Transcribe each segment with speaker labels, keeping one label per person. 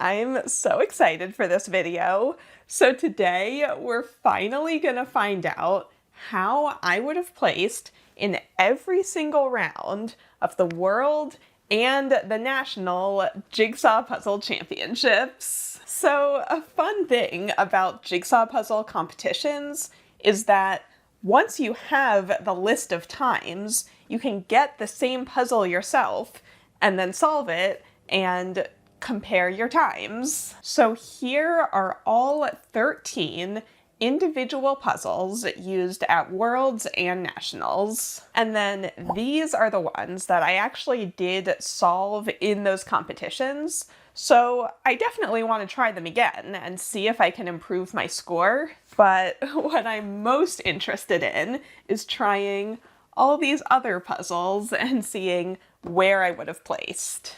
Speaker 1: I'm so excited for this video. So today we're finally gonna find out how I would have placed in every single round of the World and the National Jigsaw Puzzle Championships. So a fun thing about jigsaw puzzle competitions is that once you have the list of times, you can get the same puzzle yourself and then solve it and compare your times. So here are all 13 individual puzzles used at Worlds and Nationals. And then these are the ones that I actually did solve in those competitions. So I definitely want to try them again and see if I can improve my score. But what I'm most interested in is trying all these other puzzles and seeing where I would have placed.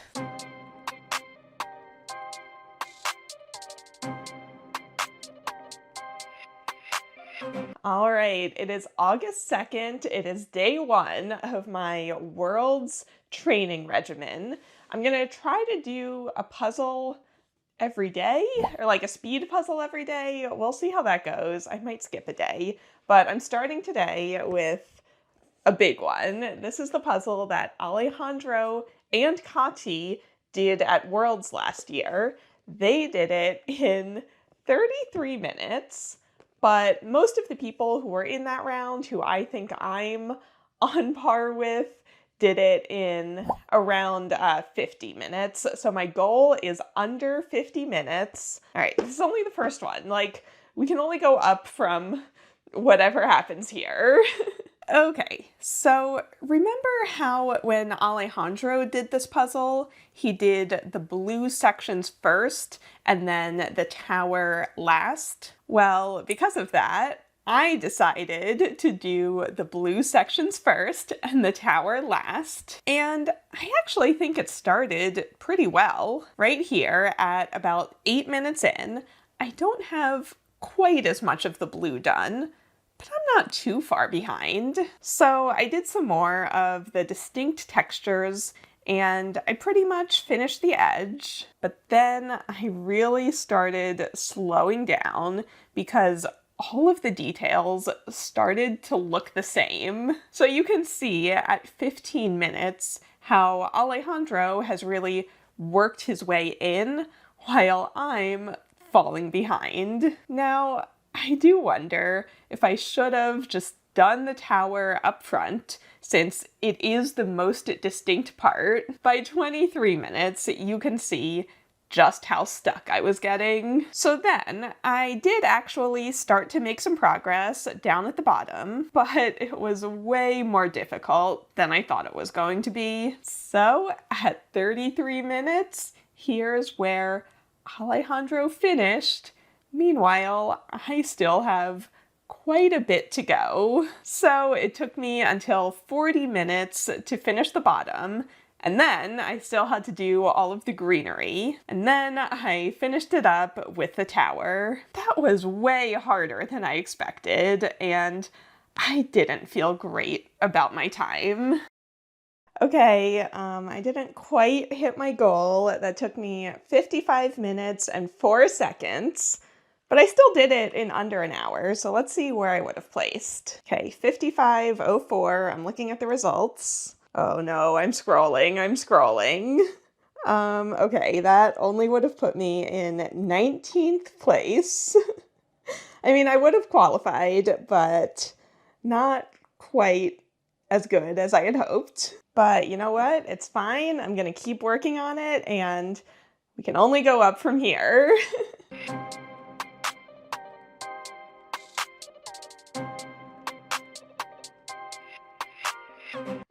Speaker 1: All right, it is August 2nd. It is day one of my Worlds training regimen. I'm gonna try to do a puzzle every day, or like a speed puzzle every day. We'll see how that goes. I might skip a day, but I'm starting today with a big one. This is the puzzle that Alejandro and Kati did at Worlds last year. They did it in 33 minutes. But most of the people who were in that round, who I think I'm on par with, did it in around 50 minutes. So my goal is under 50 minutes. All right, this is only the first one. Like, we can only go up from whatever happens here. Okay, so remember how when Alejandro did this puzzle, he did the blue sections first and then the tower last? Well, because of that, I decided to do the blue sections first and the tower last. And I actually think it started pretty well. Right here at about 8 minutes in, I don't have quite as much of the blue done, but I'm not too far behind. So I did some more of the distinct textures and I pretty much finished the edge, but then I really started slowing down because all of the details started to look the same. So you can see at 15 minutes how Alejandro has really worked his way in while I'm falling behind. Now, I do wonder if I should have just done the tower up front, since it is the most distinct part. By 23 minutes, you can see just how stuck I was getting. So then, I did actually start to make some progress down at the bottom, but it was way more difficult than I thought it was going to be. So, at 33 minutes, here's where Alejandro finished. Meanwhile, I still have quite a bit to go. So it took me until 40 minutes to finish the bottom, and then I still had to do all of the greenery, and then I finished it up with the tower. That was way harder than I expected, and I didn't feel great about my time. Okay, I didn't quite hit my goal. That took me 55 minutes and 4 seconds. But I still did it in under an hour, so let's see where I would have placed. Okay, 55:04, I'm looking at the results. Oh no, I'm scrolling. Okay, that only would have put me in 19th place. I mean, I would have qualified, but not quite as good as I had hoped. But you know what? It's fine. I'm gonna keep working on it, and we can only go up from here.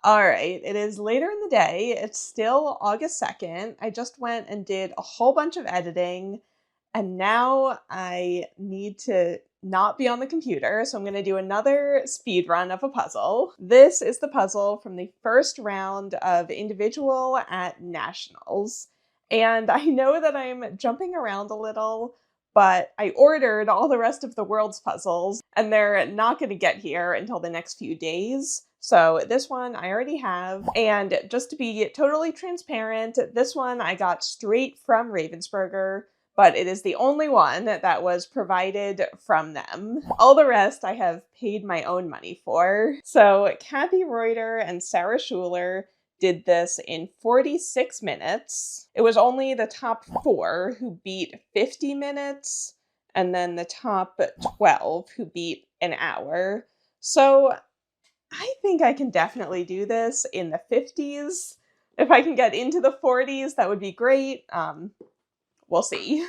Speaker 1: All right, it is later in the day. It's still August 2nd. I just went and did a whole bunch of editing, and now I need to not be on the computer, so I'm going to do another speed run of a puzzle. This is the puzzle from the first round of individual at Nationals. And I know that I'm jumping around a little, but I ordered all the rest of the world's puzzles, and they're not going to get here until the next few days. So this one I already have. And just to be totally transparent, this one I got straight from Ravensburger, but it is the only one that was provided from them. All the rest I have paid my own money for. So Kathy Reuter and Sarah Schuler did this in 46 minutes. It was only the top 4 who beat 50 minutes, and then the top 12 who beat an hour. So I think I can definitely do this in the 50s. If I can get into the 40s, that would be great. We'll see.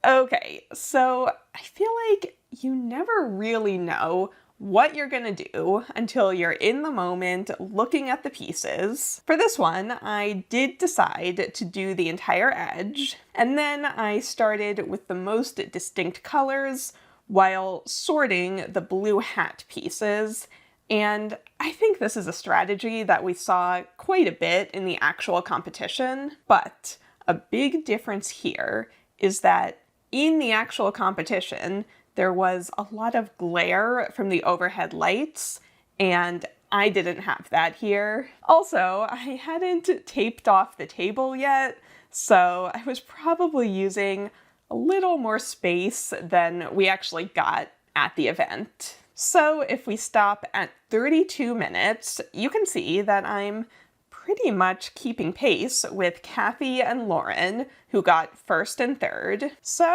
Speaker 1: Okay, so I feel like you never really know what you're gonna do until you're in the moment looking at the pieces. For this one, I did decide to do the entire edge, and then I started with the most distinct colors while sorting the blue hat pieces. And I think this is a strategy that we saw quite a bit in the actual competition, but a big difference here is that in the actual competition, there was a lot of glare from the overhead lights, and I didn't have that here. Also, I hadn't taped off the table yet, so I was probably using a little more space than we actually got at the event. So if we stop at 32 minutes, you can see that I'm pretty much keeping pace with Kathy and Lauren, who got first and third. So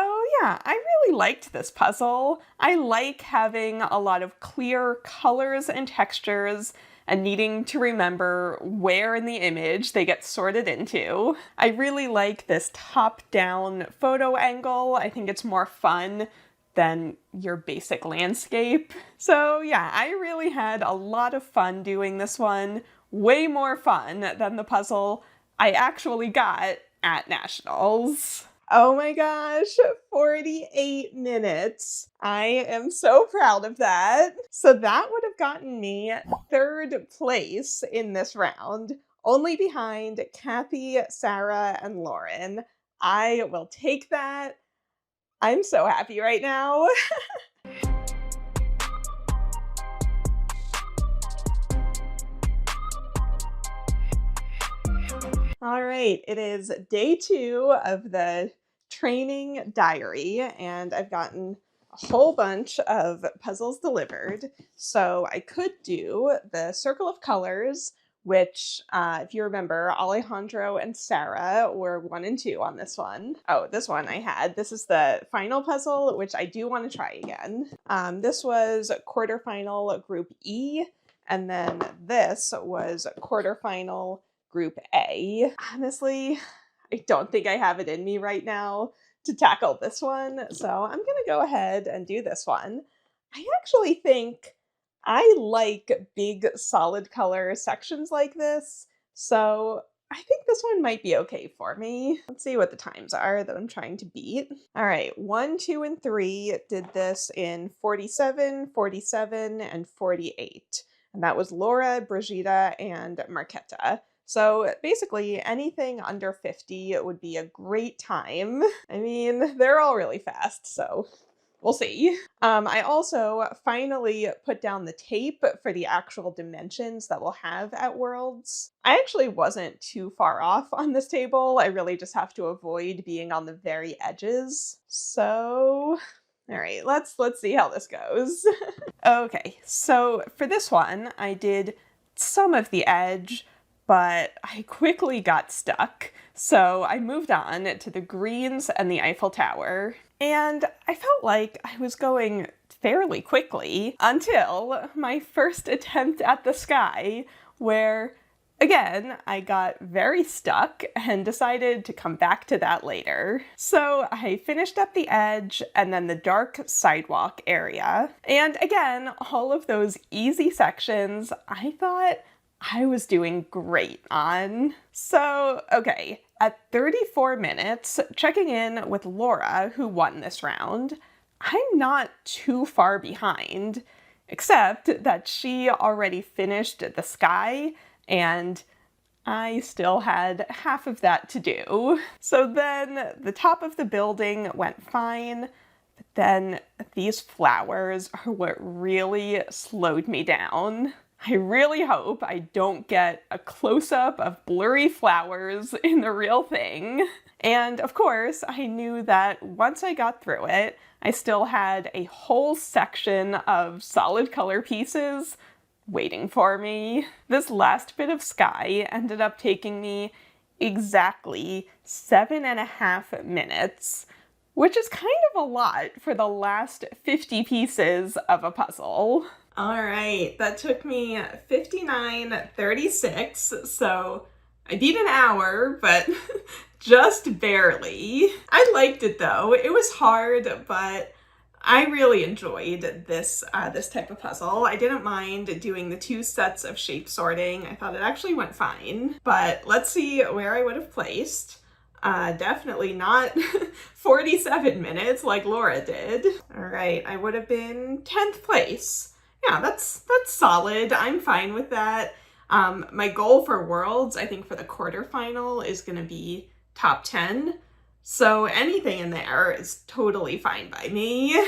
Speaker 1: yeah, I really liked this puzzle. I like having a lot of clear colors and textures and needing to remember where in the image they get sorted into. I really like this top-down photo angle. I think it's more fun than your basic landscape. So yeah, I really had a lot of fun doing this one. Way more fun than the puzzle I actually got at Nationals. Oh my gosh, 48 minutes. I am so proud of that. So that would have gotten me 3rd place in this round, only behind Kathy, Sarah, and Lauren. I will take that. I'm so happy right now. All right, it is day 2 of the training diary, and I've gotten a whole bunch of puzzles delivered. So I could do the Circle of Colors, which, if you remember, Alejandro and Sarah were 1 and 2 on this one. Oh, this one I had. This is the final puzzle, which I do want to try again. This was quarterfinal group E, and then this was quarterfinal Group A. Honestly, I don't think I have it in me right now to tackle this one, so I'm gonna go ahead and do this one. I actually think I like big solid color sections like this, so I think this one might be okay for me. Let's see what the times are that I'm trying to beat. All right, 1, 2, and 3 did this in 47, 47, and 48. And that was Laura, Brigida, and Marquetta. So basically anything under 50 would be a great time. I mean, they're all really fast, so we'll see. I also finally put down the tape for the actual dimensions that we'll have at Worlds. I actually wasn't too far off on this table. I really just have to avoid being on the very edges. So all right, let's see how this goes. Okay, so for this one, I did some of the edge, but I quickly got stuck, so I moved on to the greens and the Eiffel Tower. And I felt like I was going fairly quickly until my first attempt at the sky, where, again, I got very stuck and decided to come back to that later. So I finished up the edge and then the dark sidewalk area. And again, all of those easy sections, I thought I was doing great on. So, okay, at 34 minutes, checking in with Laura, who won this round, I'm not too far behind, except that she already finished the sky, and I still had half of that to do. So then the top of the building went fine, but then these flowers are what really slowed me down. I really hope I don't get a close-up of blurry flowers in the real thing. And of course, I knew that once I got through it, I still had a whole section of solid color pieces waiting for me. This last bit of sky ended up taking me exactly 7.5 minutes, which is kind of a lot for the last 50 pieces of a puzzle. All right, that took me 59:36, so I beat an hour, but just barely. I liked it though. It was hard, but I really enjoyed this type of puzzle. I didn't mind doing the 2 sets of shape sorting. I thought it actually went fine, but let's see where I would have placed. Definitely not 47 minutes like Laura did. All right, I would have been 10th place. Yeah, that's solid. I'm fine with that. My goal for Worlds, I think for the quarterfinal, is going to be top 10. So anything in there is totally fine by me.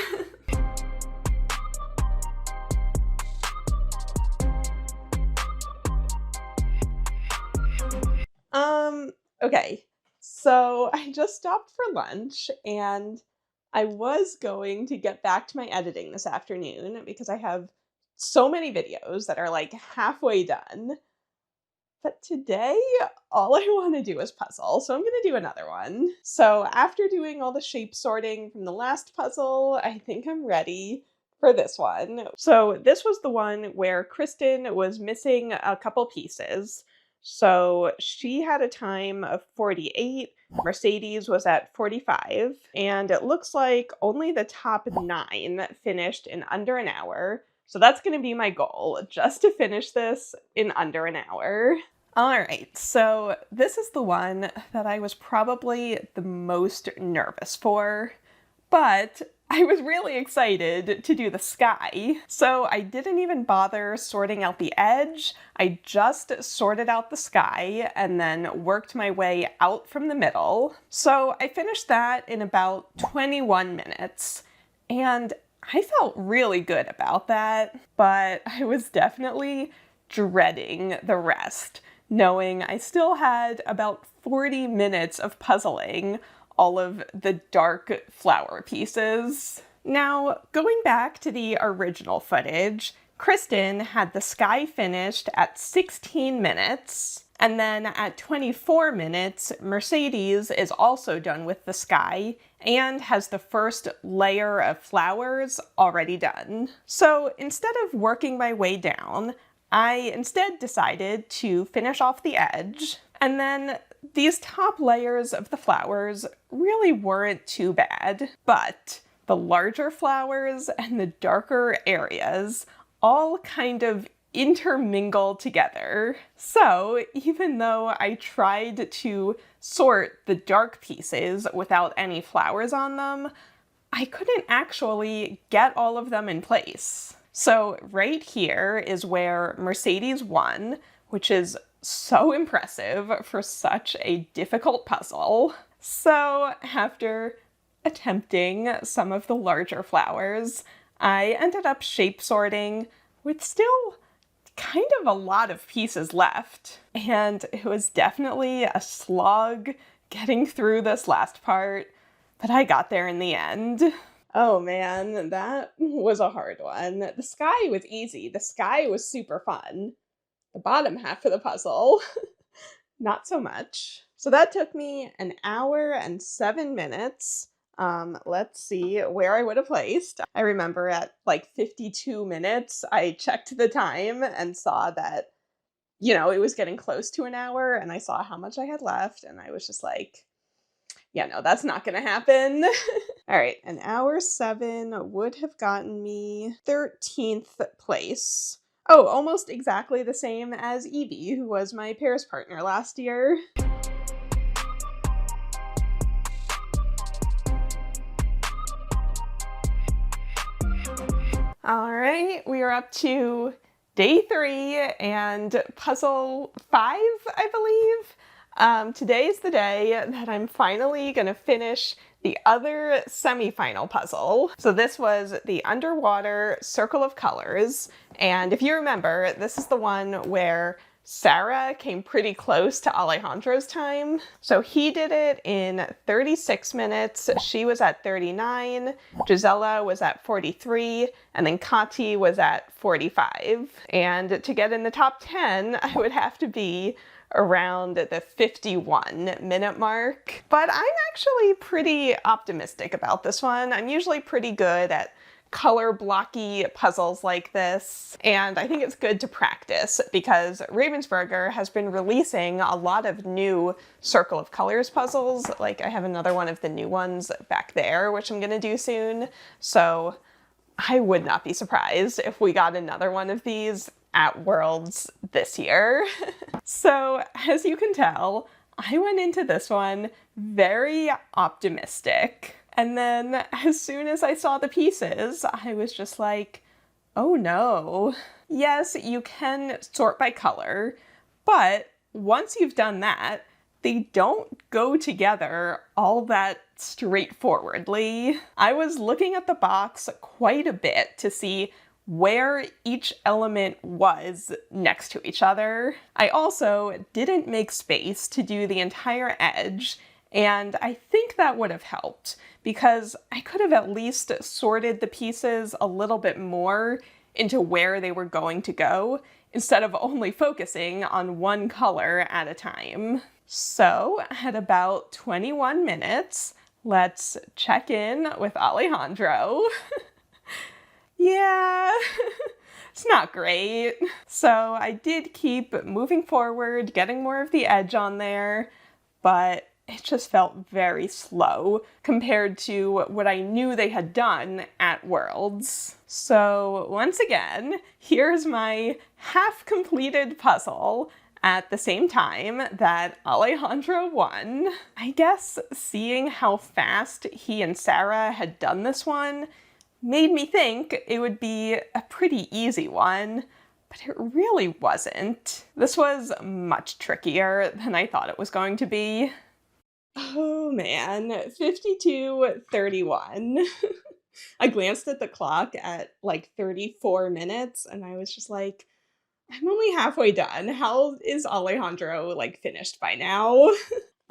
Speaker 1: Okay. So I just stopped for lunch and I was going to get back to my editing this afternoon because I have so many videos that are like halfway done. But today, all I want to do is puzzle, so I'm going to do another one. So after doing all the shape sorting from the last puzzle, I think I'm ready for this one. So this was the one where Kristen was missing a couple pieces. So she had a time of 48, Mercedes was at 45, and it looks like only the top 9 finished in under an hour. So that's going to be my goal, just to finish this in under an hour. All right, so this is the one that I was probably the most nervous for, but I was really excited to do the sky. So I didn't even bother sorting out the edge. I just sorted out the sky and then worked my way out from the middle. So I finished that in about 21 minutes, and I felt really good about that, but I was definitely dreading the rest, knowing I still had about 40 minutes of puzzling all of the dark flower pieces. Now, going back to the original footage, Kristen had the sky finished at 16 minutes, and then at 24 minutes, Mercedes is also done with the sky and has the first layer of flowers already done. So instead of working my way down, I instead decided to finish off the edge, and then these top layers of the flowers really weren't too bad, but the larger flowers and the darker areas all kind of intermingle together. So even though I tried to sort the dark pieces without any flowers on them, I couldn't actually get all of them in place. So right here is where Mercedes won, which is so impressive for such a difficult puzzle. So after attempting some of the larger flowers, I ended up shape sorting with still kind of a lot of pieces left. And it was definitely a slog getting through this last part, but I got there in the end. Oh man, that was a hard one. The sky was easy. The sky was super fun. The bottom half of the puzzle, not so much. So that took me an hour and 7 minutes. Let's see where I would have placed. I remember at like 52 minutes, I checked the time and saw that, it was getting close to an hour, and I saw how much I had left, and I was just like, yeah, no, that's not gonna happen. All right, an hour 7 would have gotten me 13th place. Oh, almost exactly the same as Evie, who was my pairs partner last year. All right, we are up to day 3 and puzzle 5, I believe. Today's the day that I'm finally gonna finish the other semi-final puzzle. So this was the underwater circle of colors. And if you remember, this is the one where Sarah came pretty close to Alejandro's time. So he did it in 36 minutes. She was at 39. Gisela was at 43. And then Kati was at 45. And to get in the top 10, I would have to be around the 51-minute mark. But I'm actually pretty optimistic about this one. I'm usually pretty good at color blocky puzzles like this, and I think it's good to practice because Ravensburger has been releasing a lot of new circle of colors puzzles. Like I have another one of the new ones back there, which I'm gonna do soon. So I would not be surprised if we got another one of these at Worlds this year. So as you can tell, I went into this one very optimistic. And then as soon as I saw the pieces, I was just like, oh no. Yes, you can sort by color, but once you've done that, they don't go together all that straightforwardly. I was looking at the box quite a bit to see where each element was next to each other. I also didn't make space to do the entire edge, and I think that would have helped because I could have at least sorted the pieces a little bit more into where they were going to go instead of only focusing on one color at a time. So at about 21 minutes, let's check in with Alejandro. Yeah, it's not great. So I did keep moving forward, getting more of the edge on there, but it just felt very slow compared to what I knew they had done at Worlds. So once again, here's my half-completed puzzle at the same time that Alejandro won. I guess seeing how fast he and Sarah had done this one made me think it would be a pretty easy one, but it really wasn't. This was much trickier than I thought it was going to be. Oh man, 52:31. I glanced at the clock at like 34 minutes and I was just like, I'm only halfway done. How is Alejandro like finished by now?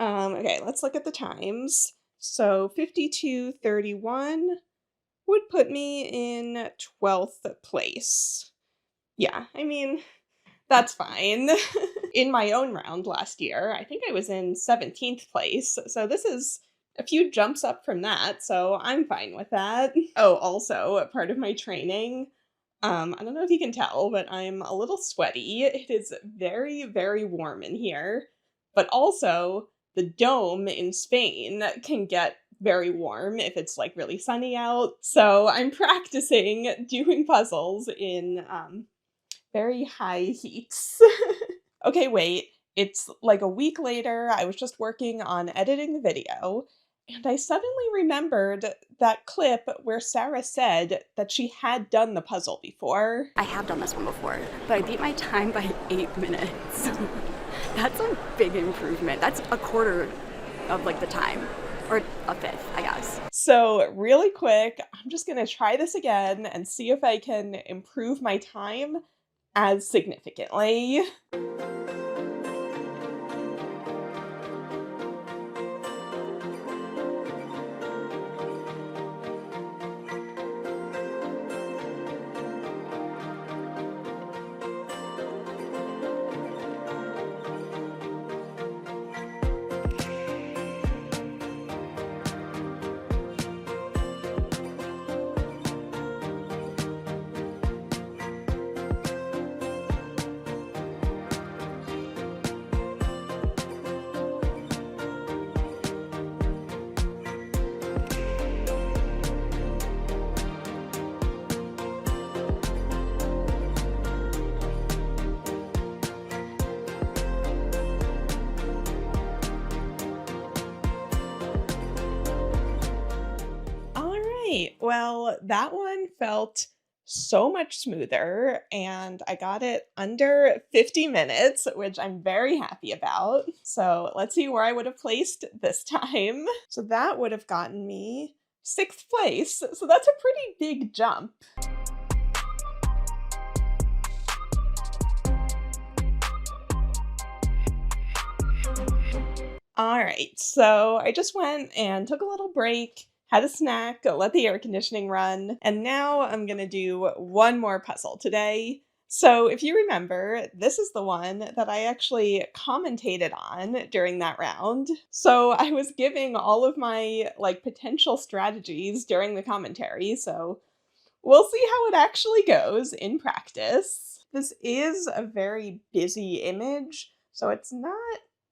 Speaker 1: Okay, let's look at the times. So 52:31 would put me in 12th place. Yeah, I mean, that's fine. In my own round last year, I think I was in 17th place, so this is a few jumps up from that, so I'm fine with that. Oh, also, part of my training, I don't know if you can tell, but I'm a little sweaty. It is very, very warm in here, but also the dome in Spain can get very warm if it's like really sunny out, so I'm practicing doing puzzles in very high heats. Okay, wait, it's like a week later, I was just working on editing the video, and I suddenly remembered that clip where Sarah said that she had done the puzzle before.
Speaker 2: I have done this one before, but I beat my time by 8 minutes. That's a big improvement. That's a quarter of like the time, or a fifth, I guess.
Speaker 1: So really quick, I'm just gonna try this again and see if I can improve my time as significantly. Well, that one felt so much smoother, and I got it under 50 minutes, which I'm very happy about. So let's see where I would have placed this time. So that would have gotten me 6th place. So that's a pretty big jump. All right, so I just went and took a little break, had a snack, let the air conditioning run, and now I'm gonna do one more puzzle today. So if you remember, this is the one that I actually commentated on during that round. So I was giving all of my potential strategies during the commentary, so we'll see how it actually goes in practice. This is a very busy image, so it's not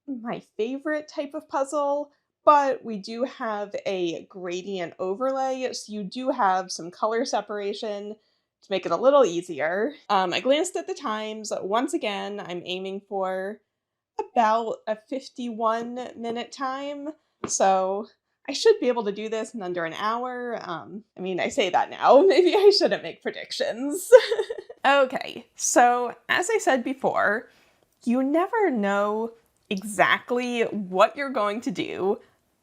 Speaker 1: my favorite type of puzzle, but we do have a gradient overlay, so you do have some color separation to make it a little easier. I glanced at the times. Once again, I'm aiming for about a 51-minute time, so I should be able to do this in under an hour. I say that now. Maybe I shouldn't make predictions. Okay, so as I said before, you never know exactly what you're going to do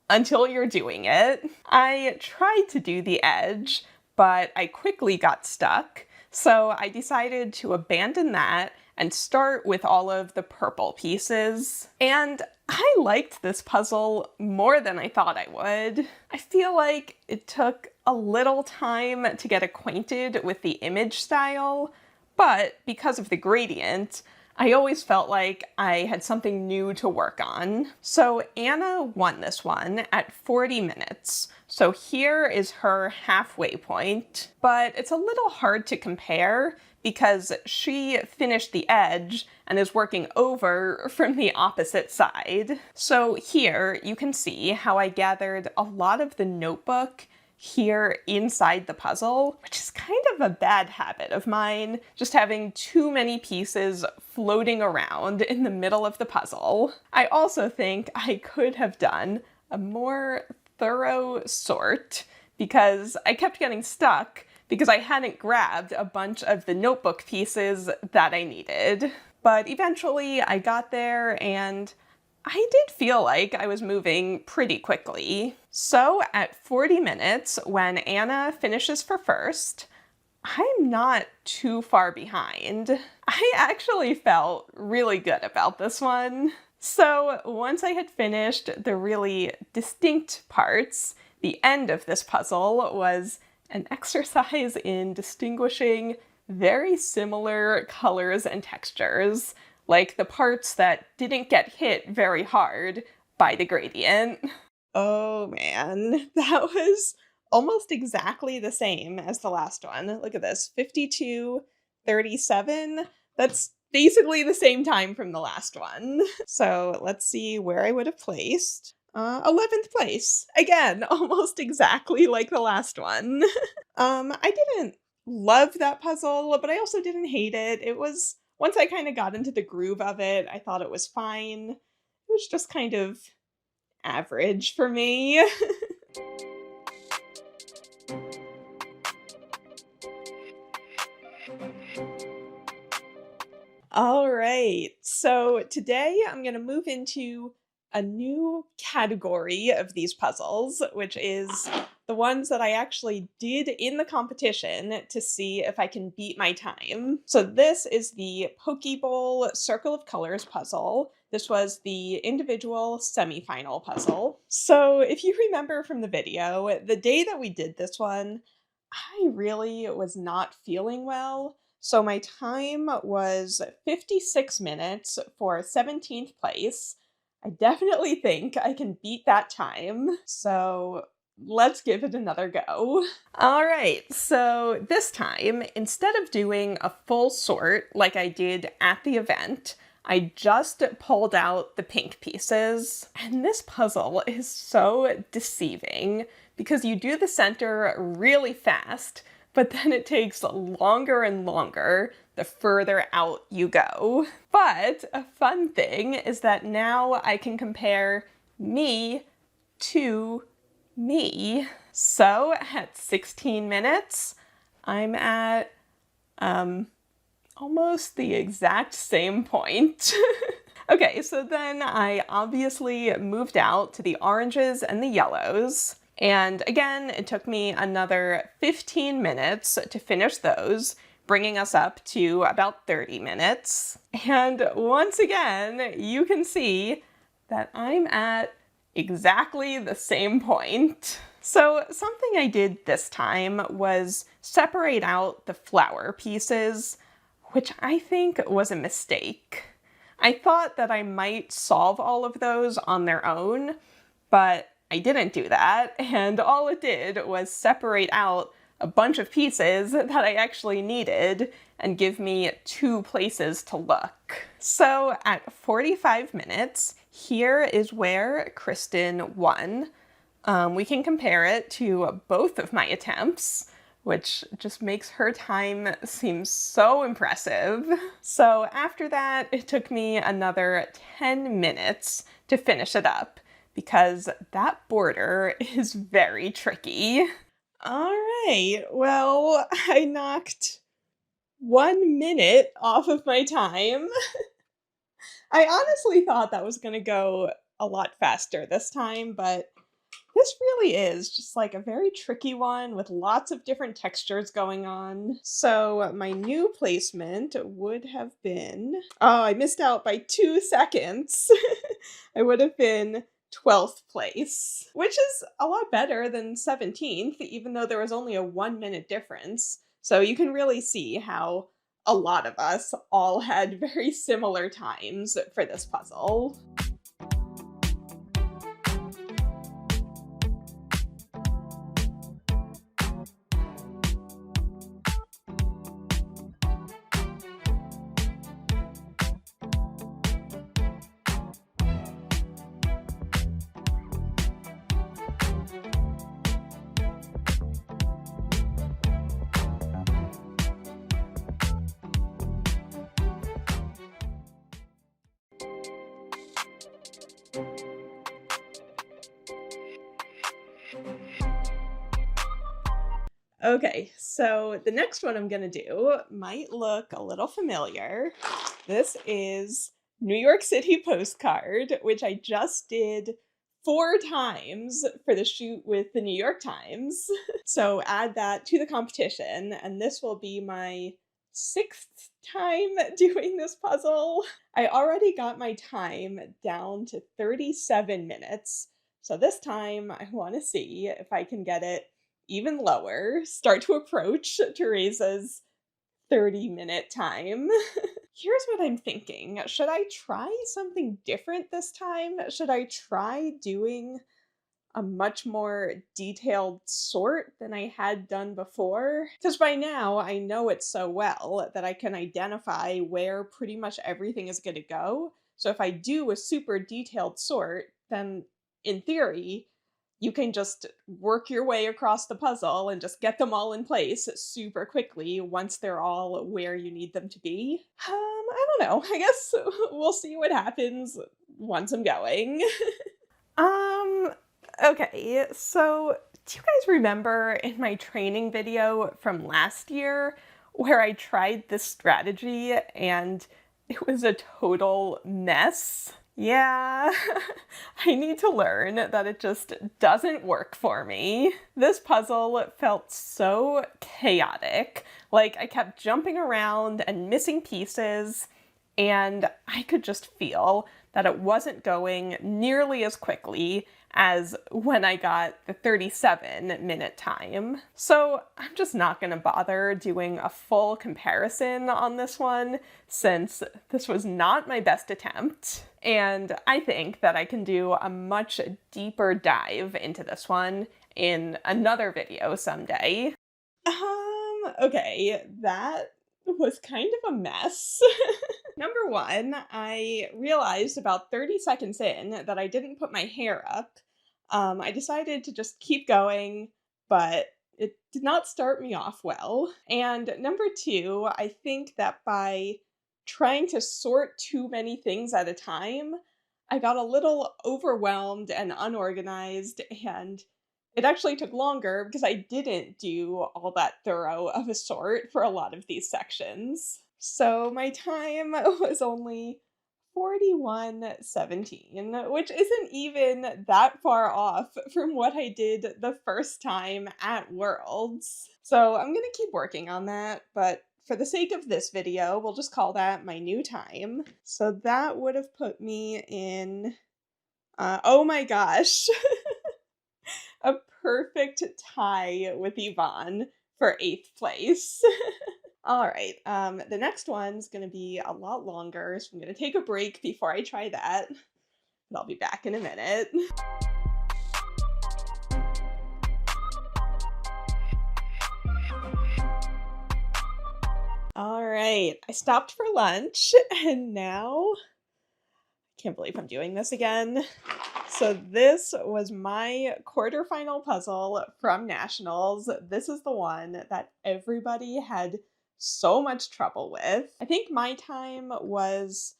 Speaker 1: until you're doing it. I tried to do the edge, but I quickly got stuck, so I decided to abandon that and start with all of the purple pieces. And I liked this puzzle more than I thought I would. I feel like it took a little time to get acquainted with the image style, but because of the gradient, I always felt like I had something new to work on. So Anna won this one at 40 minutes. So here is her halfway point, but it's a little hard to compare because she finished the edge and is working over from the opposite side. So here you can see how I gathered a lot of the notebook here inside the puzzle, which is kind of a bad habit of mine, just having too many pieces floating around in the middle of the puzzle. I also think I could have done a more thorough sort because I kept getting stuck because I hadn't grabbed a bunch of the notebook pieces that I needed. But eventually I got there and I did feel like I was moving pretty quickly. So at 40 minutes, when Anna finishes for first, I'm not too far behind. I actually felt really good about this one. So once I had finished the really distinct parts, the end of this puzzle was an exercise in distinguishing very similar colors and textures, like the parts that didn't get hit very hard by the gradient. Oh man, that was almost exactly the same as the last one. Look at this, 52:37. That's basically the same time from the last one. So let's see where I would have placed. 11th place. Again, almost exactly like the last one. I didn't love that puzzle, but I also didn't hate it. Once I kind of got into the groove of it, I thought it was fine. It was just kind of average for me. All right, so today I'm going to move into a new category of these puzzles, which is the ones that I actually did in the competition to see if I can beat my time. So this is the Pokeball Circle of Colors puzzle. This was the individual semifinal puzzle. So if you remember from the video, the day that we did this one, I really was not feeling well. So my time was 56 minutes for 17th place. I definitely think I can beat that time. So let's give it another go. All right, so this time, instead of doing a full sort like I did at the event, I just pulled out the pink pieces. And this puzzle is so deceiving because you do the center really fast, but then it takes longer and longer the further out you go. But a fun thing is that now I can compare me to me. So at 16 minutes, I'm at Almost the exact same point. Okay, so then I obviously moved out to the oranges and the yellows. And again, it took me another 15 minutes to finish those, bringing us up to about 30 minutes. And once again, you can see that I'm at exactly the same point. So something I did this time was separate out the flower pieces, which I think was a mistake. I thought that I might solve all of those on their own, but I didn't do that, and all it did was separate out a bunch of pieces that I actually needed and give me 2 places to look. So at 45 minutes, here is where Kristen won. We can compare it to both of my attempts, which just makes her time seem so impressive. So after that, it took me another 10 minutes to finish it up, because that border is very tricky. All right, well, I knocked 1 minute off of my time. I honestly thought that was gonna go a lot faster this time, but this really is just like a very tricky one with lots of different textures going on. So my new placement would have been, oh, I missed out by 2 seconds. I would have been 12th place, which is a lot better than 17th, even though there was only a 1 minute difference. So you can really see how a lot of us all had very similar times for this puzzle. Okay, so the next one I'm gonna do might look a little familiar. This is New York City Postcard, which I just did 4 times for the shoot with the New York Times. So add that to the competition, and this will be my 6th time doing this puzzle. I already got my time down to 37 minutes. So this time I want to see if I can get it even lower, start to approach Teresa's 30-minute time. Here's what I'm thinking. Should I try something different this time? Should I try doing a much more detailed sort than I had done before? Because by now I know it so well that I can identify where pretty much everything is going to go. So if I do a super detailed sort, then in theory, you can just work your way across the puzzle and just get them all in place super quickly once they're all where you need them to be. I don't know. I guess we'll see what happens once I'm going. Okay, so do you guys remember in my training video from last year where I tried this strategy and it was a total mess? Yeah, I need to learn that it just doesn't work for me. This puzzle felt so chaotic. Like I kept jumping around and missing pieces, and I could just feel that it wasn't going nearly as quickly as when I got the 37-minute time. So I'm just not gonna bother doing a full comparison on this one, since this was not my best attempt. And I think that I can do a much deeper dive into this one in another video someday. Okay, that was kind of a mess. Number one, I realized about 30 seconds in that I didn't put my hair up. I decided to just keep going, but it did not start me off well. And number two, I think that by trying to sort too many things at a time, I got a little overwhelmed and unorganized, and It actually took longer because I didn't do all that thorough of a sort for a lot of these sections. So my time was only 41:17, which isn't even that far off from what I did the first time at Worlds. So I'm gonna keep working on that, but for the sake of this video, we'll just call that my new time. So that would have put me in, oh my gosh, a perfect tie with Yvonne for 8th place. All right, the next one's gonna be a lot longer, so I'm gonna take a break before I try that, but I'll be back in a minute. All right, I stopped for lunch, and now I can't believe I'm doing this again. So this was my quarterfinal puzzle from Nationals. This is the one that everybody had so much trouble with. I think my time was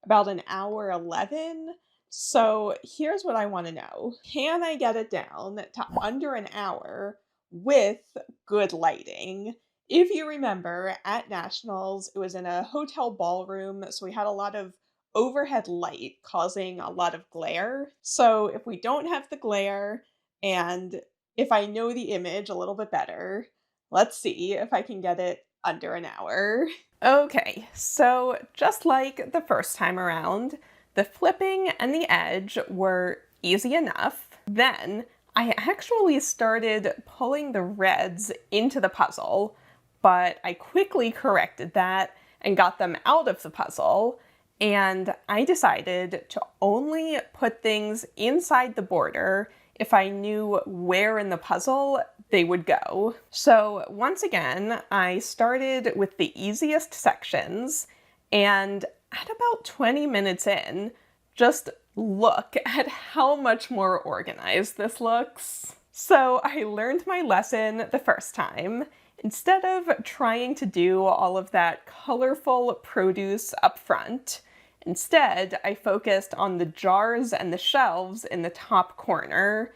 Speaker 1: about an hour 11. So here's what I want to know. Can I get it down to under an hour with good lighting? If you remember, at Nationals, it was in a hotel ballroom, so we had a lot of overhead light causing a lot of glare. So if we don't have the glare, and if I know the image a little bit better, let's see if I can get it under an hour. Okay, so just like the first time around, the flipping and the edge were easy enough. Then I actually started pulling the reds into the puzzle, but I quickly corrected that and got them out of the puzzle. And I decided to only put things inside the border if I knew where in the puzzle they would go. So once again, I started with the easiest sections, and at about 20 minutes in, just look at how much more organized this looks. So I learned my lesson the first time. Instead of trying to do all of that colorful produce up front, instead, I focused on the jars and the shelves in the top corner,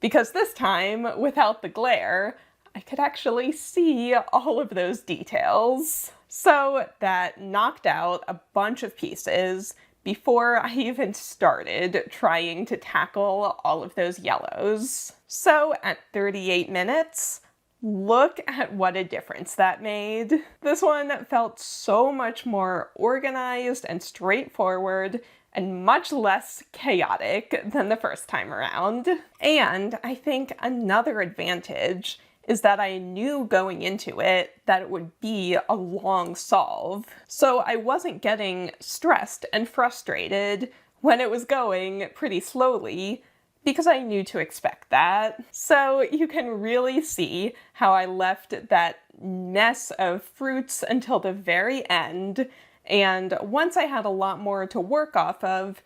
Speaker 1: because this time, without the glare, I could actually see all of those details. So that knocked out a bunch of pieces before I even started trying to tackle all of those yellows. So at 38 minutes, look at what a difference that made. This one felt so much more organized and straightforward and much less chaotic than the first time around. And I think another advantage is that I knew going into it that it would be a long solve. So I wasn't getting stressed and frustrated when it was going pretty slowly, because I knew to expect that. So you can really see how I left that mess of fruits until the very end, and once I had a lot more to work off of,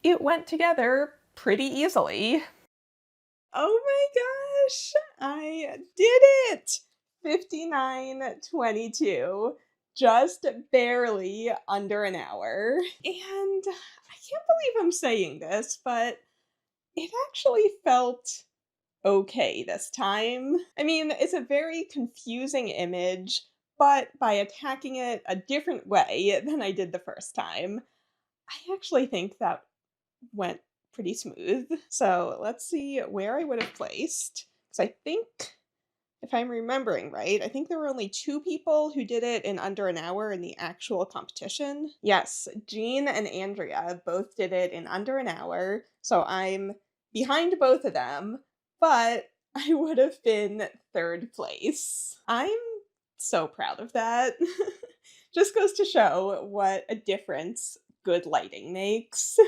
Speaker 1: it went together pretty easily. Oh my gosh, I did it! 59:22, just barely under an hour. And I can't believe I'm saying this, but it actually felt okay this time. I mean, it's a very confusing image, but by attacking it a different way than I did the first time, I actually think that went pretty smooth. So let's see where I would have placed. Because I think, if I'm remembering right, I think there were only 2 people who did it in under an hour in the actual competition. Yes, Jean and Andrea both did it in under an hour, so I'm behind both of them, but I would have been 3rd place. I'm so proud of that. Just goes to show what a difference good lighting makes.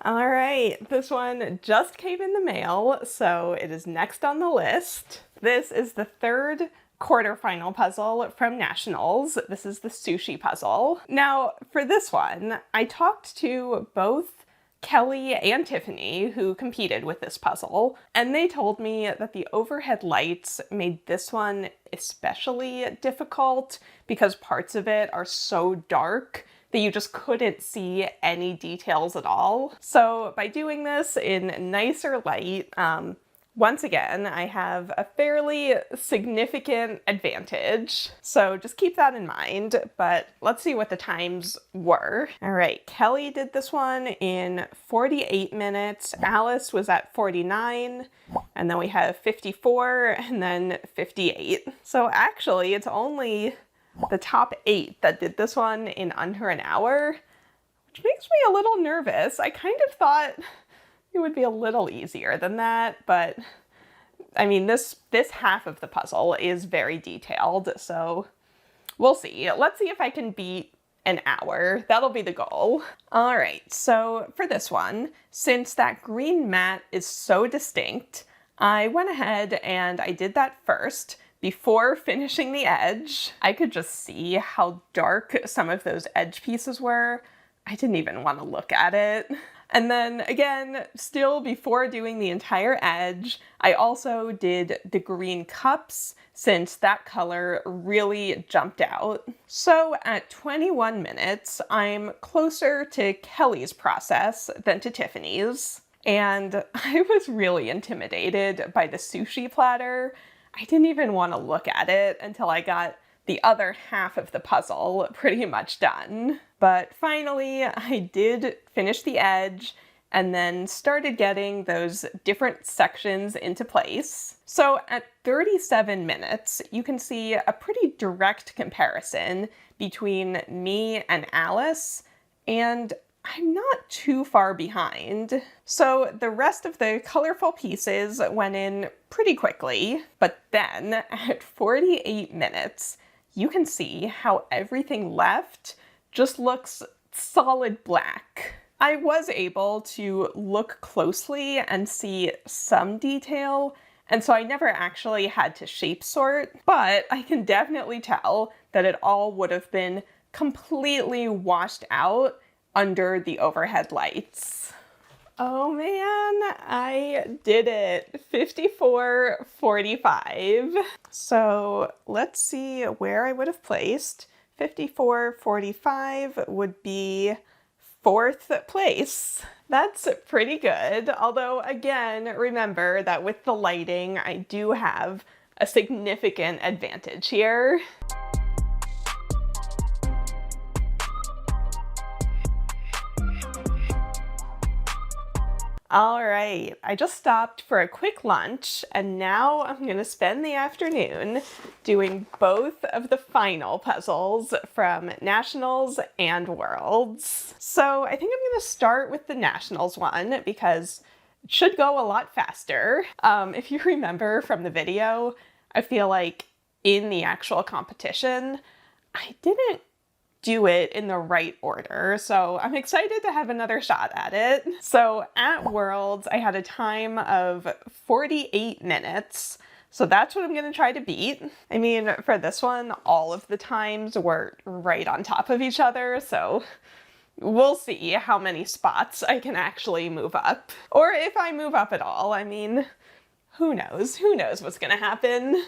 Speaker 1: All right, this one just came in the mail, so it is next on the list. This is the third quarterfinal puzzle from Nationals. This is the Sushi puzzle. Now, for this one, I talked to both Kelly and Tiffany, who competed with this puzzle, and they told me that the overhead lights made this one especially difficult because parts of it are so dark that you just couldn't see any details at all. So by doing this in nicer light, once again, I have a fairly significant advantage. So just keep that in mind, but let's see what the times were. All right, Kelly did this one in 48 minutes. Alice was at 49, and then we have 54 and then 58. So actually, it's only the top 8 that did this one in under an hour, which makes me a little nervous. I kind of thought it would be a little easier than that, but I mean, this half of the puzzle is very detailed, so we'll see. Let's see if I can beat an hour. That'll be the goal. All right, so for this one, since that green mat is so distinct, I went ahead and I did that first before finishing the edge. I could just see how dark some of those edge pieces were. I didn't even want to look at it. And then again, still before doing the entire edge, I also did the green cups since that color really jumped out. So at 21 minutes, I'm closer to Kelly's process than to Tiffany's. And I was really intimidated by the sushi platter. I didn't even want to look at it until I got the other half of the puzzle pretty much done. But finally, I did finish the edge and then started getting those different sections into place. So at 37 minutes, you can see a pretty direct comparison between me and Alice, and I'm not too far behind. So the rest of the colorful pieces went in pretty quickly, but then at 48 minutes, you can see how everything left just looks solid black. I was able to look closely and see some detail, and so I never actually had to shape sort, but I can definitely tell that it all would have been completely washed out under the overhead lights. Oh man, I did it. 54:45. So let's see where I would have placed. 54:45 would be 4th place. That's pretty good. Although again, remember that with the lighting, I do have a significant advantage here. All right, I just stopped for a quick lunch, and now I'm gonna spend the afternoon doing both of the final puzzles from Nationals and Worlds. So I think I'm gonna start with the Nationals one because it should go a lot faster. If you remember from the video, I feel like in the actual competition, I didn't do it in the right order, so I'm excited to have another shot at it. So at Worlds, I had a time of 48 minutes, so that's what I'm gonna try to beat. I mean, for this one, all of the times were right on top of each other, so we'll see how many spots I can actually move up. Or if I move up at all. I mean, who knows? Who knows what's gonna happen?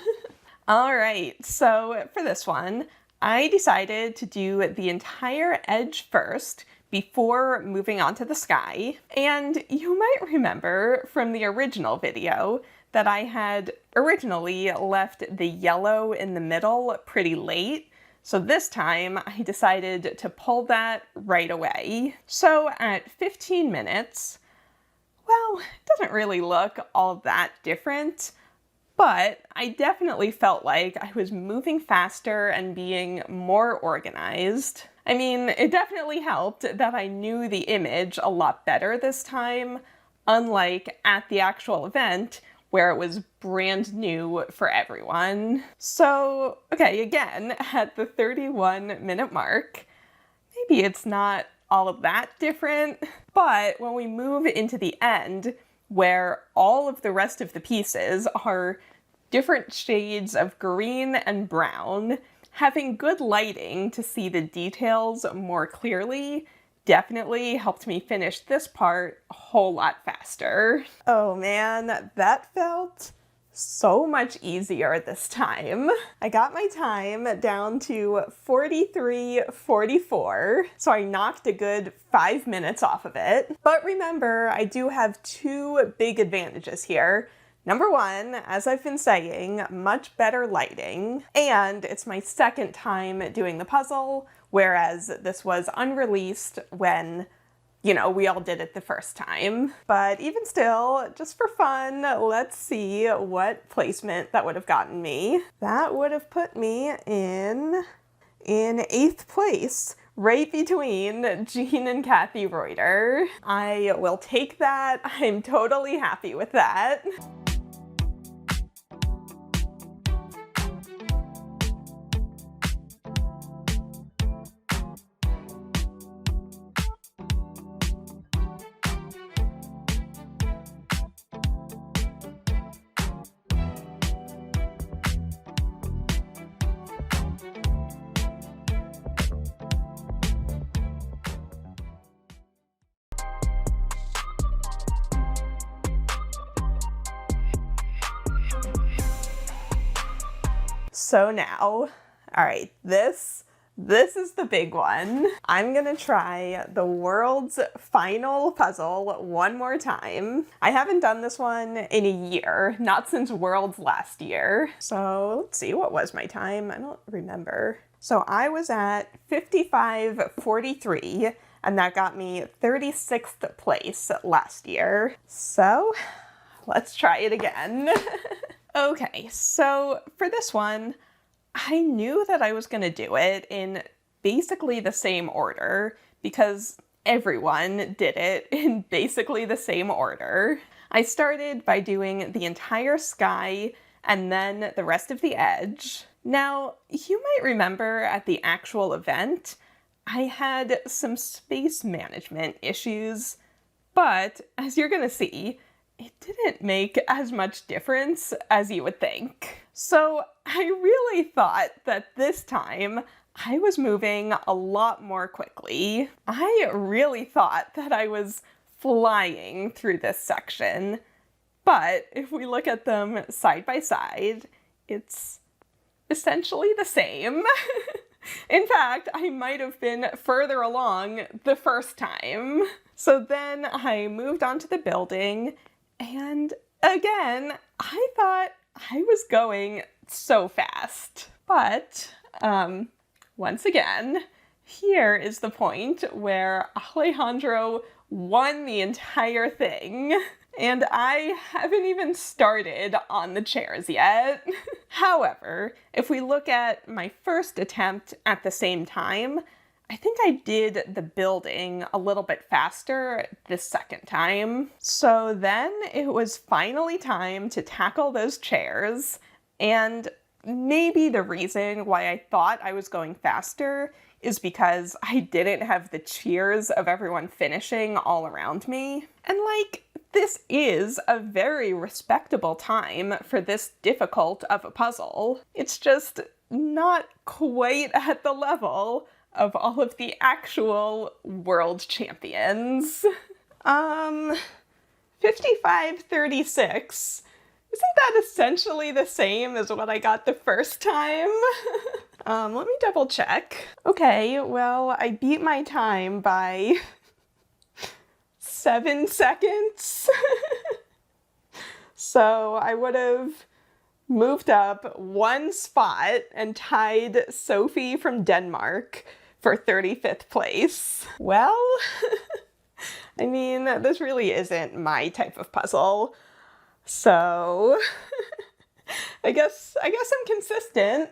Speaker 1: All right, so for this one, I decided to do the entire edge first before moving on to the sky. And you might remember from the original video that I had originally left the yellow in the middle pretty late. So this time I decided to pull that right away. So at 15 minutes, well, it doesn't really look all that different, but I definitely felt like I was moving faster and being more organized. I mean, it definitely helped that I knew the image a lot better this time, unlike at the actual event where it was brand new for everyone. So, okay, again, at the 31-minute mark, maybe it's not all of that different. But when we move into the end, where all of the rest of the pieces are different shades of green and brown, having good lighting to see the details more clearly definitely helped me finish this part a whole lot faster. Oh man, that felt so much easier this time. I got my time down to 43:44, so I knocked a good 5 minutes off of it. But remember, I do have two big advantages here. Number one, as I've been saying, much better lighting, and it's my second time doing the puzzle, whereas this was unreleased when, you know, we all did it the first time. But even still, just for fun, let's see what placement that would have gotten me. That would have put me in 8th place, right between Jean and Kathy Reuter. I will take that. I'm totally happy with that. So now, all right, this is the big one. I'm gonna try the world's final puzzle one more time. I haven't done this one in a year, not since Worlds last year. So let's see, what was my time? I don't remember. So I was at 55:43, and that got me 36th place last year. So let's try it again. Okay, so for this one, I knew that I was going to do it in basically the same order because everyone did it in basically the same order. I started by doing the entire sky and then the rest of the edge. Now, you might remember at the actual event, I had some space management issues, but as you're going to see, it didn't make as much difference as you would think. So I really thought that this time I was moving a lot more quickly. I really thought that I was flying through this section, but if we look at them side by side, it's essentially the same. In fact, I might have been further along the first time. So then I moved on to the building, and again, I thought I was going so fast. But once again, here is the point where Alejandro won the entire thing, and I haven't even started on the chairs yet. However, if we look at my first attempt at the same time, I think I did the building a little bit faster this second time. So then it was finally time to tackle those chairs, and maybe the reason why I thought I was going faster is because I didn't have the cheers of everyone finishing all around me. And like, this is a very respectable time for this difficult of a puzzle. It's just not quite at the level of all of the actual world champions. 55:36. Isn't that essentially the same as what I got the first time? Let me double check. Okay, well, I beat my time by 7 seconds. So I would have moved up one spot and tied Sophie from Denmark for 35th place. Well, I mean, this really isn't my type of puzzle. So I guess I'm consistent.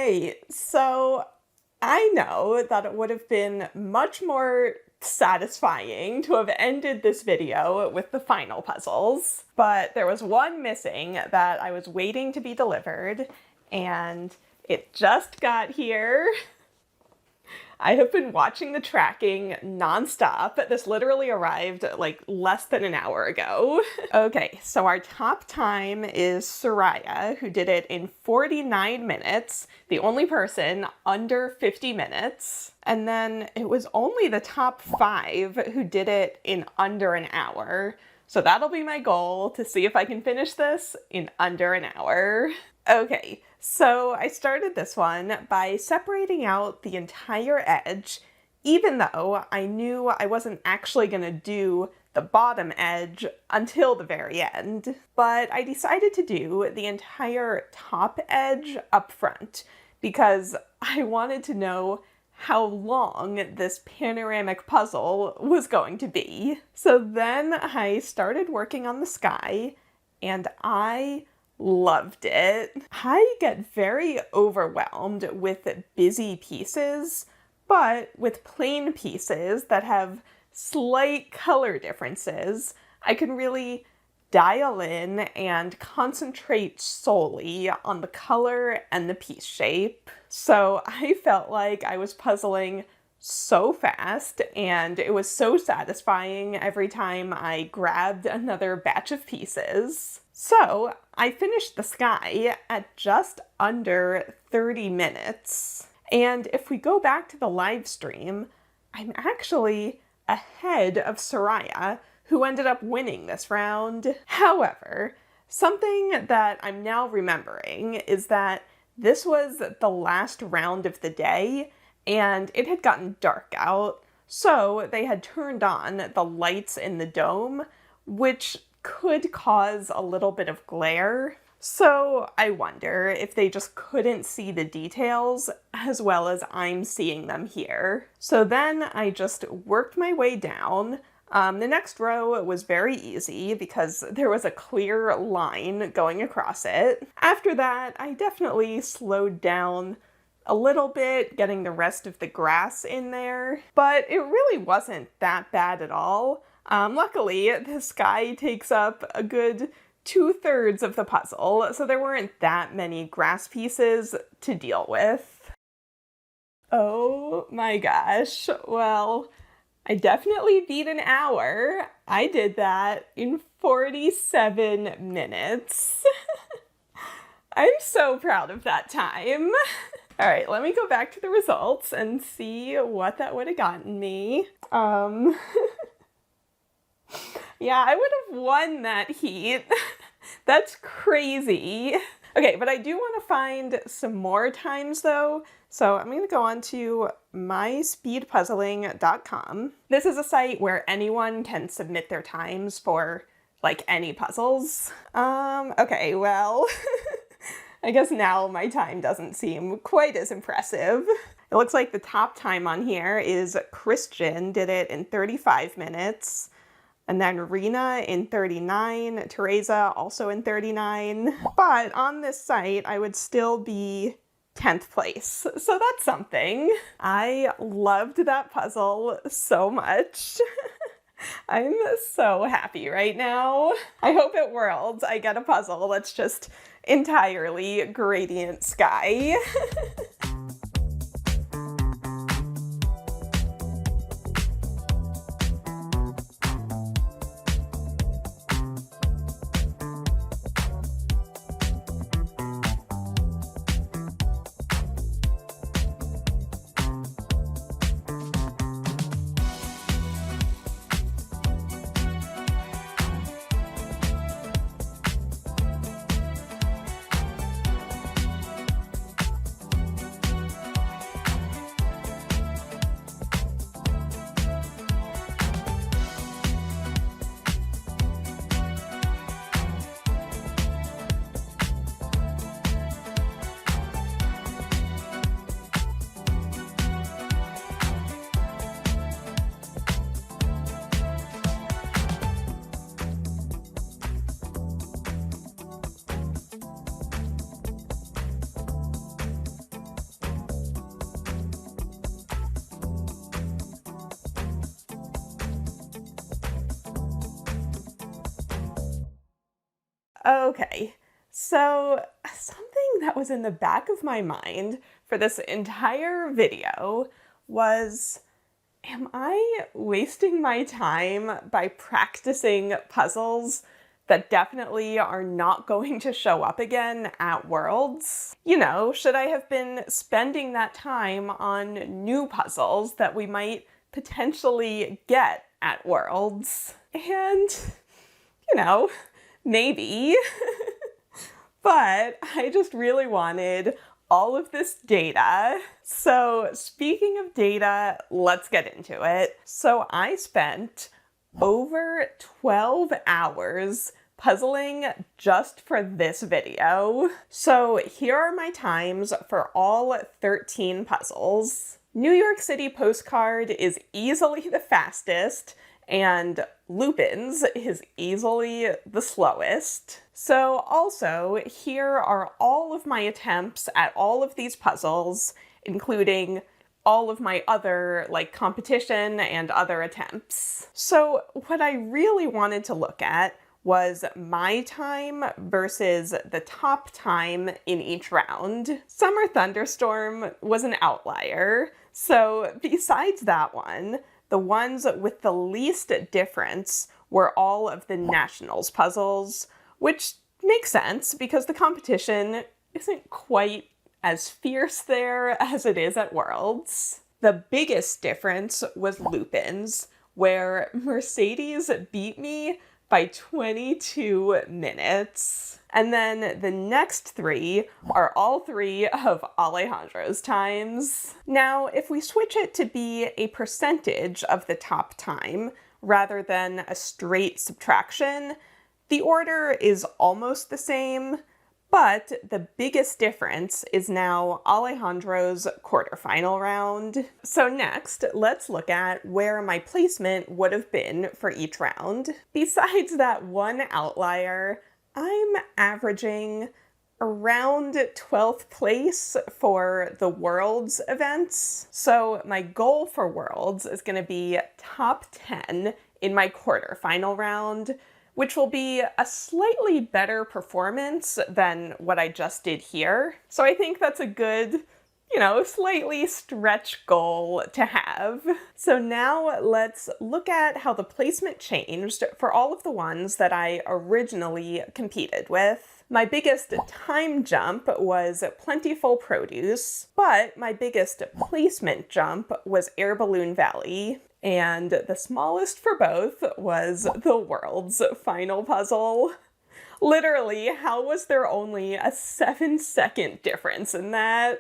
Speaker 1: right, so I know that it would have been much more satisfying to have ended this video with the final puzzles, but there was one missing that I was waiting to be delivered, and it just got here. I have been watching the tracking nonstop. This literally arrived like less than an hour ago. Okay, so our top time is Soraya, who did it in 49 minutes, the only person under 50 minutes. And then it was only the top 5 who did it in under an hour. So that'll be my goal, to see if I can finish this in under an hour. Okay, so I started this one by separating out the entire edge, even though I knew I wasn't actually going to do the bottom edge until the very end. But I decided to do the entire top edge up front because I wanted to know how long this panoramic puzzle was going to be. So then I started working on the sky, and I loved it. I get very overwhelmed with busy pieces, but with plain pieces that have slight color differences, I can really dial in and concentrate solely on the color and the piece shape. So I felt like I was puzzling so fast, and it was so satisfying every time I grabbed another batch of pieces. So I finished the sky at just under 30 minutes. And if we go back to the live stream, I'm actually ahead of Soraya, who ended up winning this round. However, something that I'm now remembering is that this was the last round of the day, and it had gotten dark out, so they had turned on the lights in the dome, which could cause a little bit of glare. So I wonder if they just couldn't see the details as well as I'm seeing them here. So then I just worked my way down. The next row was very easy because there was a clear line going across it. After that, I definitely slowed down a little bit, getting the rest of the grass in there, but it really wasn't that bad at all. Luckily, the sky takes up a good 2/3 of the puzzle, so there weren't that many grass pieces to deal with. Oh my gosh, well, I definitely beat an hour. I did that in 47 minutes. I'm so proud of that time. All right, let me go back to the results and see what that would have gotten me. Yeah, I would have won that heat. That's crazy. Okay, but I do want to find some more times though. So I'm going to go on to myspeedpuzzling.com. This is a site where anyone can submit their times for like any puzzles. Okay, well, I guess now my time doesn't seem quite as impressive. It looks like the top time on here is Christian did it in 35 minutes. And then Rena in 39, Teresa also in 39. But on this site, I would still be 10th place. So that's something. I loved that puzzle so much. I'm so happy right now. I hope at Worlds I get a puzzle that's just entirely gradient sky. Okay, so something that was in the back of my mind for this entire video was, am I wasting my time by practicing puzzles that definitely are not going to show up again at Worlds? You know, should I have been spending that time on new puzzles that we might potentially get at Worlds? And, you know, maybe. But I just really wanted all of this data. So speaking of data, let's get into it. So I spent over 12 hours puzzling just for this video. So here are my times for all 13 puzzles. New York City Postcard is easily the fastest, and Lupin's is easily the slowest. So also, here are all of my attempts at all of these puzzles, including all of my other, competition and other attempts. So what I really wanted to look at was my time versus the top time in each round. Summer Thunderstorm was an outlier, so besides that one, the ones with the least difference were all of the nationals puzzles, which makes sense because the competition isn't quite as fierce there as it is at Worlds. The biggest difference was Lupin's, where Mercedes beat me by 22 minutes. And then the next three are all three of Alejandro's times. Now, if we switch it to be a percentage of the top time rather than a straight subtraction, the order is almost the same, but the biggest difference is now Alejandro's quarterfinal round. So next, let's look at where my placement would have been for each round. Besides that one outlier, I'm averaging around 12th place for the Worlds events. So my goal for Worlds is going to be top 10 in my quarterfinal round, which will be a slightly better performance than what I just did here. So I think that's a good, slightly stretch goal to have. So now let's look at how the placement changed for all of the ones that I originally competed with. My biggest time jump was Plentiful Produce, but my biggest placement jump was Air Balloon Valley. And the smallest for both was the World's final puzzle. Literally, how was there only a 7-second difference in that?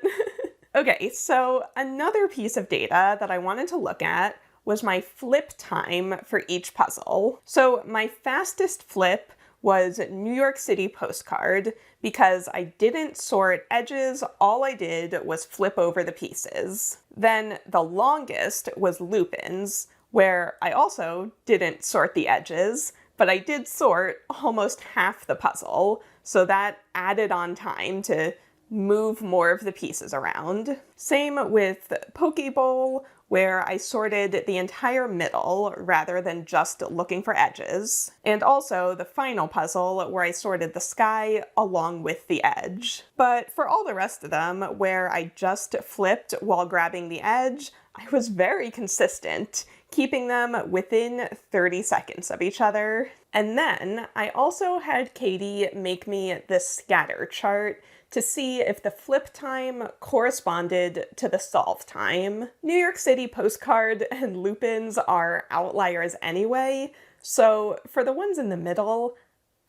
Speaker 1: Okay, so another piece of data that I wanted to look at was my flip time for each puzzle. So my fastest flip was New York City Postcard because I didn't sort edges, all I did was flip over the pieces. Then the longest was Lupin's, where I also didn't sort the edges, but I did sort almost half the puzzle, so that added on time to move more of the pieces around. Same with Pokeball, where I sorted the entire middle rather than just looking for edges. And also the final puzzle, where I sorted the sky along with the edge. But for all the rest of them, where I just flipped while grabbing the edge, I was very consistent, keeping them within 30 seconds of each other. And then I also had Katie make me this scatter chart to see if the flip time corresponded to the solve time. New York City Postcard and Lupin's are outliers anyway, so for the ones in the middle,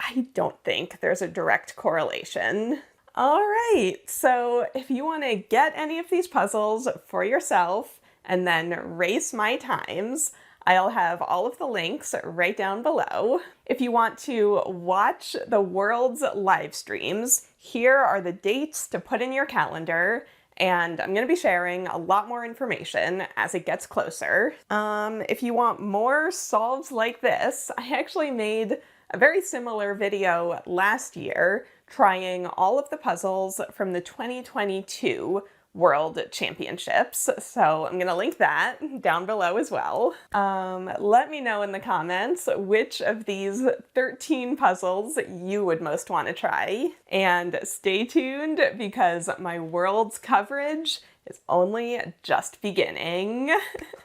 Speaker 1: I don't think there's a direct correlation. Alright, so if you want to get any of these puzzles for yourself and then race my times, I'll have all of the links right down below. If you want to watch the World's live streams, here are the dates to put in your calendar, and I'm going to be sharing a lot more information as it gets closer. If you want more solves like this, I actually made a very similar video last year trying all of the puzzles from the 2022 World Championships. So I'm gonna link that down below as well. Let me know in the comments which of these 13 puzzles you would most want to try. And stay tuned because my Worlds coverage is only just beginning.